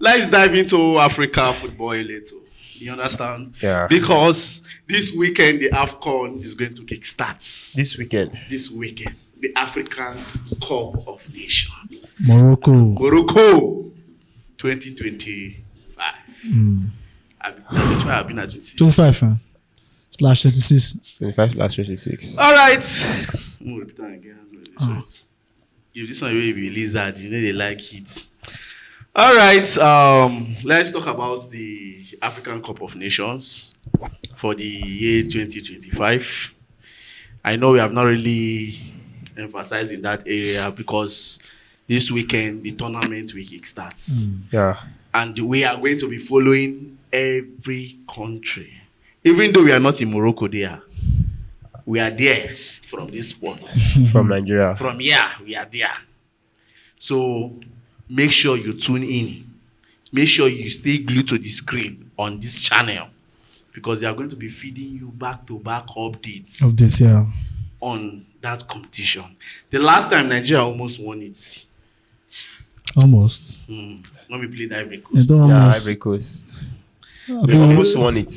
let's dive into Africa football a little. You understand? Yeah. Because this weekend the AFCON is going to kick starts. This weekend. The African Cup of Nations. Morocco 2025. I've been at 26. 25 slash 36. 25/26. All right. I'm repeat that again. If this one will be lizard, you know they like it. All right. Let's talk about the African Cup of Nations for the year 2025. I know we have not really emphasized in that area because this weekend the tournament will kickstarts. Yeah. And we are going to be following every country. Even though we are not in Morocco there, we are there from this spot. From Nigeria. From here, we are there. So make sure you tune in. Make sure you stay glued to the screen on this channel because they are going to be feeding you back-to-back updates of this, yeah, on that competition. The last time Nigeria almost won it. Almost. When we played Ivory Coast. Ivory Coast. We almost won it.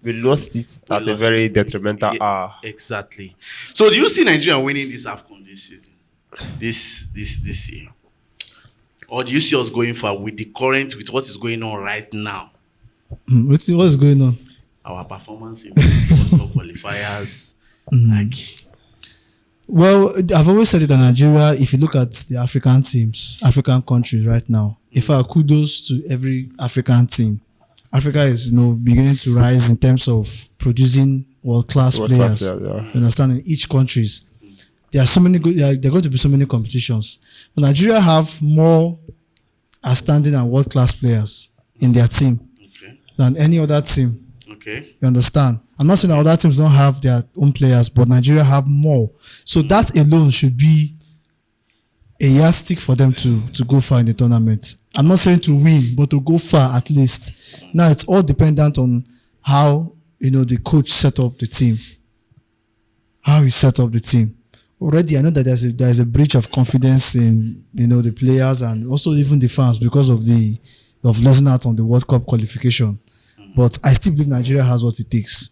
We lost it at a very detrimental hour. Exactly. So do you see Nigeria winning this AFCON this season? This year? Or do you see us going far with what is going on right now? What is going on? Our performance in the World Cup qualifiers. Well, I've always said it in Nigeria, if you look at the African teams, African countries right now, if I kudos to every African team, Africa is, beginning to rise in terms of producing world-class players. You understand? In each countries, there are so many good. There are going to be so many competitions. But Nigeria have more outstanding and world-class players in their team than any other team. Okay. You understand? I'm not saying that other teams don't have their own players, but Nigeria have more. So that alone should be a yardstick for them to go far in the tournament. I'm not saying to win, but to go far at least. Now it's all dependent on how the coach set up the team. How he set up the team. Already I know that there's a breach of confidence in the players and also even the fans because of losing out on the World Cup qualification. But I still believe Nigeria has what it takes.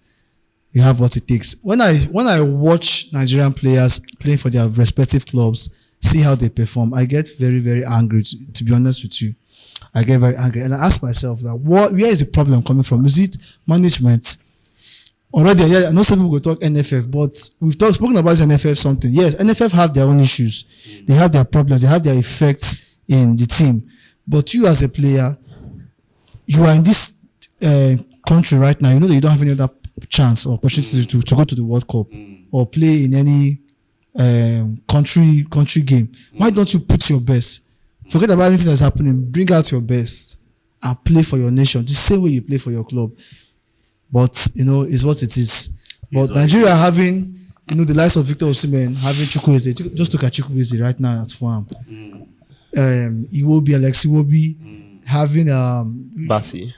They have what it takes. When I watch Nigerian players playing for their respective clubs, see how they perform, I get very, very angry, to be honest with you. I get very angry. And I ask myself, where is the problem coming from? Is it management? Already, yeah, I know some people will talk NFF, but we've spoken about NFF something. Yes, NFF have their own issues. They have their problems. They have their effects in the team. But you as a player, you are in this country right now. You know that you don't have any other chance or opportunity to go to the World Cup or play in any country game. Why don't you put your best? Forget about anything that's happening. Bring out your best and play for your nation the same way you play for your club. But it's what it is. But Nigeria having the likes of Victor Osimhen, having Chukwueze, just look at Chukwueze right now at farm. Alex Iwobi, having Bassi,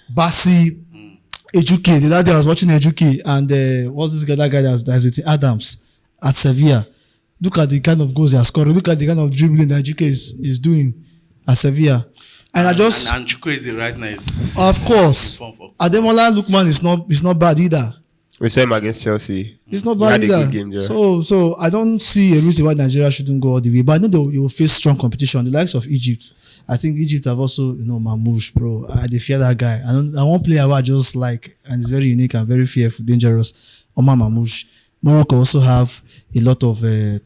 Ejuke. The other day I was watching Ejuke and what's this other guy that's with Adams at Sevilla. Look at the kind of goals they are scoring. Look at the kind of dribbling that Ejuke is doing at Sevilla. And I just and Chukwueze right now is of course. Ademola Lookman is not bad either. We saw him against Chelsea. It's not bad either. Game, yeah. So I don't see a reason why Nigeria shouldn't go all the way. But I know they will face strong competition. The likes of Egypt. I think Egypt have also, Mamouche, bro. They fear that guy. I won't play I just like, and it's very unique and very fearful, dangerous. Omar Mamouche. Morocco also have a lot of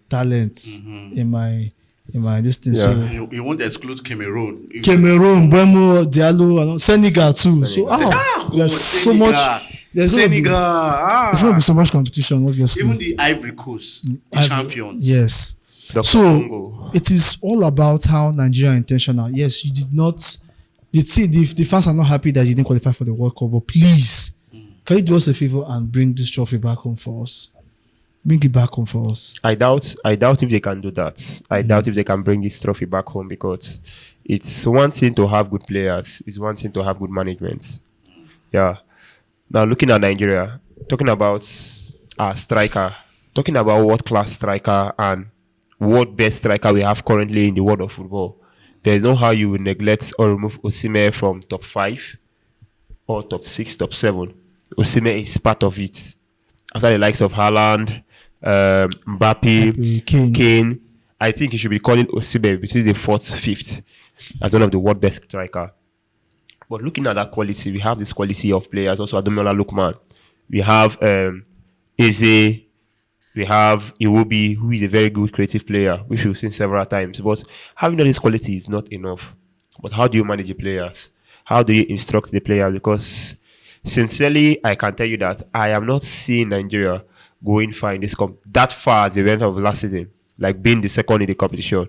talent in my distance. Yeah. So you won't exclude Cameroon. Bemo, Diallo, and Senegal too. So there's so much. There's going to be so much competition, obviously. Even the Ivory Coast, champions. Yes. So it is all about how Nigeria are intentional. Yes, you did not. The fans are not happy that you didn't qualify for the World Cup, but please, can you do us a favor and bring this trophy back home for us? Bring it back home for us. I doubt if they can do that. I doubt if they can bring this trophy back home because it's one thing to have good players. It's one thing to have good management. Yeah. Now looking at Nigeria, talking about our striker, talking about world-class striker and world best striker we have currently in the world of football. there's no how you will neglect or remove Osimhen from top 5 or top 6, top 7. Osimhen is part of it. After the likes of Haaland, Mbappe, Kane, I think he should be calling Osimhen between the 4th, 5th as one of the world best striker. But looking at that quality, we have this quality of players. Also, Ademola Lookman. We have Eze. We have Iwobi, who is a very good creative player, which we've seen several times. But having all this quality is not enough. But how do you manage the players? How do you instruct the players? Because sincerely, I can tell you that I am not seeing Nigeria going far in this that far as they went of last season, like being the second in the competition.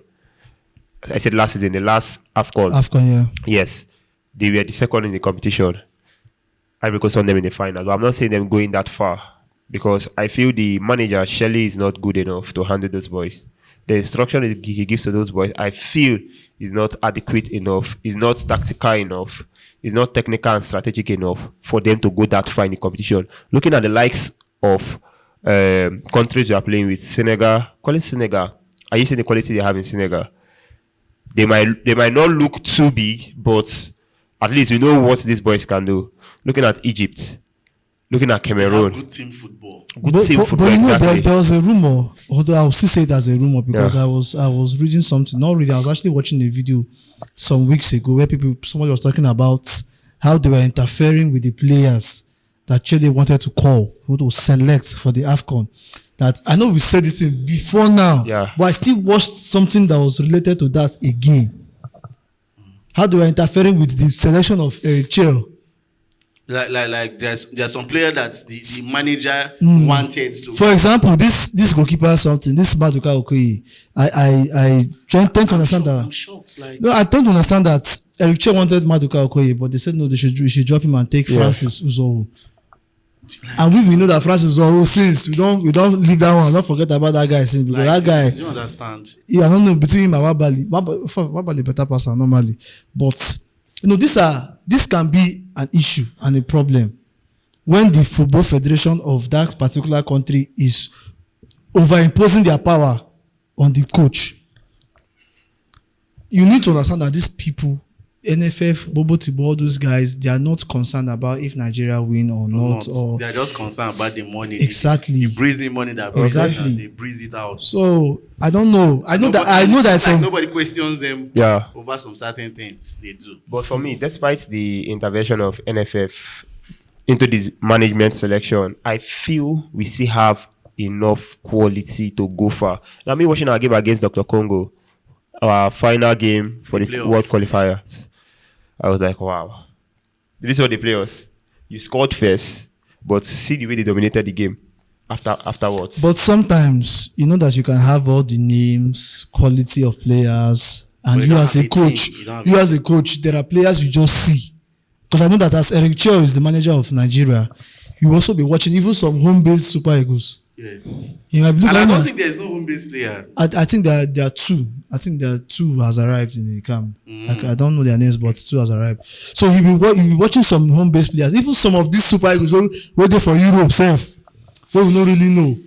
I said last season, the last AFCON. AFCON, yeah. Yes, they were the second in the competition. I because on them in the final, but I'm not saying them going that far. Because I feel the manager, Shelley, is not good enough to handle those boys. The instruction he gives to those boys, I feel, is not adequate enough, is not tactical enough, is not technical and strategic enough for them to go that far in the competition. Looking at the likes of countries we are playing with, Senegal, call it Senegal. Are you seeing the quality they have in Senegal? They might not look too big, but at least we know what these boys can do. Looking at Egypt, looking at Cameroon. Good team football. But you know, there was a rumor, although I will still say it as a rumor because I was reading something, not reading, I was actually watching a video some weeks ago where somebody was talking about how they were interfering with the players that Chile wanted to call, who to select for the AFCON. That I know we said this thing before now, but I still watched something that was related to that again. How they were interfering with the selection of Eric Chell. Like there's some player that the manager wanted to. For example, this goalkeeper something, this Maduka Okoye. I tend to understand that. I'm shocked. No, I tend to understand that Eric Che wanted Maduka Okoye, but they said no, they should drop him and take Francis Uzoho. And we know that Francis Uzoho, since we don't leave that one, don't forget about that guy since because that guy. You understand? Yeah, I don't know between him and Wabali better passer normally, but. You know, this can be an issue and a problem when the football federation of that particular country is overimposing their power on the coach. You need to understand that these people, NFF, Bobo Tibo, all those guys, they are not concerned about if Nigeria win or not. Or they are just concerned about the money. Exactly. The breezy money that they breeze it out. So I don't know. I know that some nobody questions them over some certain things they do. But for me, despite the intervention of NFF into this management selection, I feel we still have enough quality to go far. Now, me watching our game against Dr. Congo, our final game for the World Qualifiers, I was like, wow. This is what they play us. You scored first, but see the way they dominated the game afterwards. But sometimes, you know that you can have all the names, quality of players, and you as a coach, there are players you just see. Because I know that as Eric Chell is the manager of Nigeria, you will also be watching even some home-based Super Eagles. Yes. And I don't think there is no home-based player. I think there are two. I think there are two has arrived in the camp. Like, I don't know their names, but two has arrived. So he'll be watching some home-based players. Even some of these Super Eagles waiting for Europe, safe. We will not really know.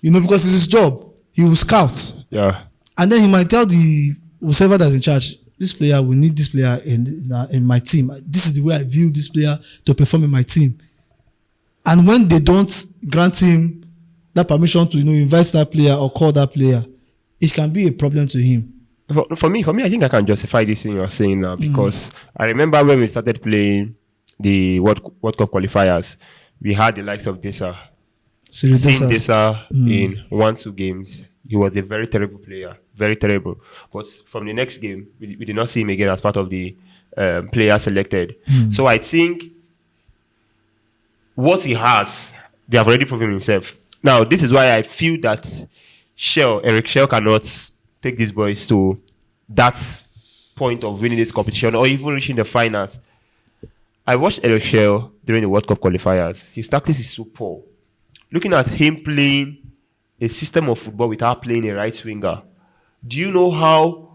You know, because it's his job. He will scout. Yeah. And then he might tell the whoever that's in charge, this player, we need this player in my team. This is the way I view this player to perform in my team. And when they don't grant him that permission to invite that player or call that player, it can be a problem to him. For me, I think I can justify this thing you're saying now because I remember when we started playing the World Cup qualifiers, we had the likes of Desa. Seeing Desa in 1-2 games, he was a very terrible player, very terrible. But from the next game, we did not see him again as part of the player selected. So I think what he has, they have already proven himself. Now, this is why I feel that Eric Shell cannot take these boys to that point of winning this competition or even reaching the finals. I watched Eric Shell during the World Cup qualifiers. His tactics is so poor. Looking at him playing a system of football without playing a right winger, do you know how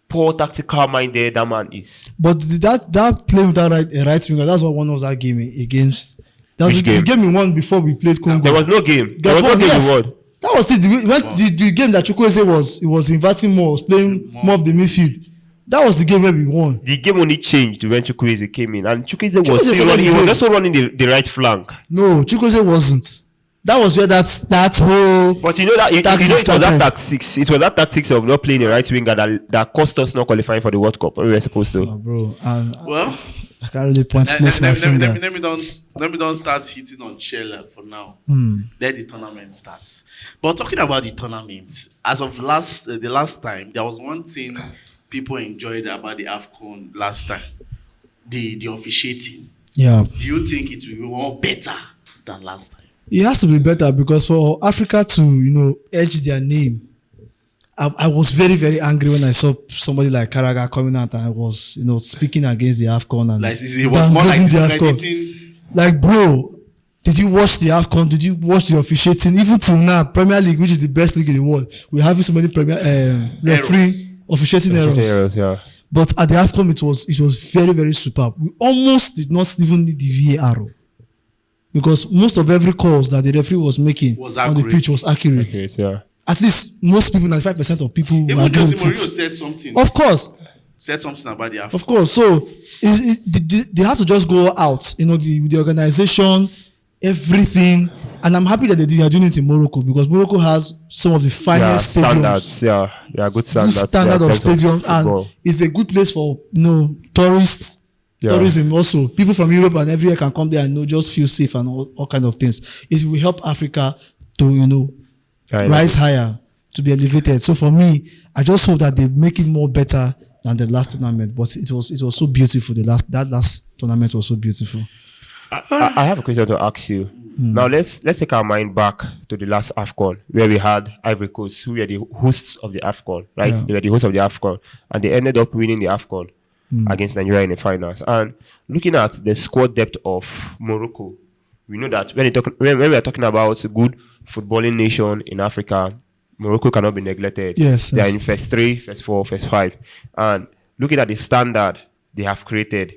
poor tactical minded that man is? But that play with that right winger, that's what won us that game against. That was the game we won before we played Congo. There was no game. There was no game we won. That was it. The game that Chukwueze was inverting more, was playing more of the midfield. That was the game where we won. The game only changed when Chukwueze came in, and Chukwueze was Chukwueze still running. He started was the also running the right flank. No, Chukwueze wasn't. That was where that whole. But you know that it tactics was that started. tactics. It was that tactics of not playing the right winger that cost us not qualifying for the World Cup. We were supposed to. Oh, bro, and Well, I can't really point place my finger. let me don't start hitting on Chela for now. Let the tournament starts. But talking about the tournament, as of the last time, there was one thing people enjoyed about the AFCON last time: the officiating. Yeah, Do you think it will be more better than last time? it has to be better because for Africa to edge their name. I was very, very angry when I saw somebody like Karaga coming out and I was, speaking against the AFCON and Like it was more like downgrading the AFCON. discrediting. Like, bro, did you watch the AFCON? Did you watch the officiating? Even till now, Premier League, which is the best league in the world, we're having so many referee officiating errors. Yeah. But at the AFCON, it was very, very superb. We almost did not even need the VAR because most of every calls that the referee was making Was on the accurate. pitch was accurate. Okay, yeah. At least most people, 95% of people Even agree Jose with Mourinho it. said something. Of course, About the AFCON. of course. So they have to just go out, the organization, everything. And I'm happy that they are doing it in Morocco because Morocco has some of the finest stadiums. Standards. Yeah, good Good standards. standard of stadium, football. and it's a good place for tourists. Yeah. Tourism also. People from Europe and everywhere can come there and just feel safe and all kind of things. It will help Africa to rise higher, to be elevated. So for me, I just hope that they make it more better than the last tournament. But it was so beautiful. That last tournament was so beautiful. I have a question to ask you. Now let's take our mind back to the last AFCON where we had Ivory Coast, who were the hosts of the AFCON, right? Yeah. They were the hosts of the AFCON, and they ended up winning the AFCON against Nigeria in the finals. And looking at the squad depth of Morocco, we know that when we are talking about a good footballing nation in Africa, Morocco cannot be neglected. Yes, They are yes. in phase 3, phase 4, phase 5. And looking at the standard they have created,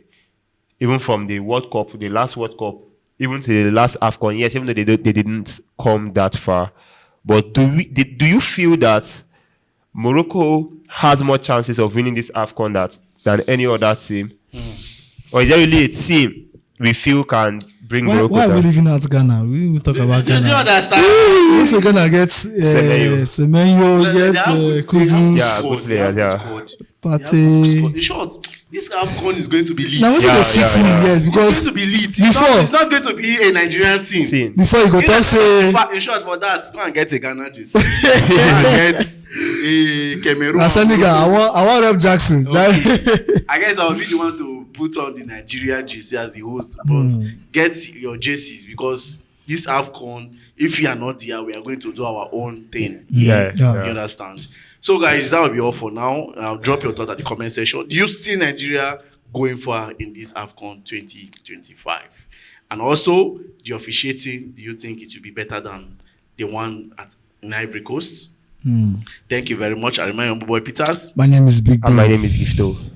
even from the World Cup, the last World Cup, even to the last AFCON, yes, even though they didn't come that far. But do you feel that Morocco has more chances of winning this AFCON than any other team? Or is there really a team we feel can bring Morocco Why are we down? leaving out Ghana? We didn't even talk about Do you Ghana. understand? You say Ghana gets Semenyo, They gets have good Kudus, Yeah, squad. good players, They have yeah. good squad. Partey. In short, this AFCON is going to be lit. Now when Yeah, they sweet me, yeah. yes, It's because going to be lit. before- It's not going to be a Nigerian team. Team. before you go talk say In short, for that, go and get a Ghana juice. Go and get a Cameroon. na Senegal, I want Rep Jackson. I guess I will be the one to put on the Nigeria jersey as the host, but get your jerseys because this AFCON, if you are not there, we are going to do our own thing. Yeah. Yeah. You understand? So, guys, that will be all for now. Drop your thought at the comment section. Do you see Nigeria going far in this AFCON 2025? And also, the officiating, do you think it will be better than the one at Ivory Coast? Thank you very much. I remind you, boy Peters. My name is Big And my Dave. name is Gifto.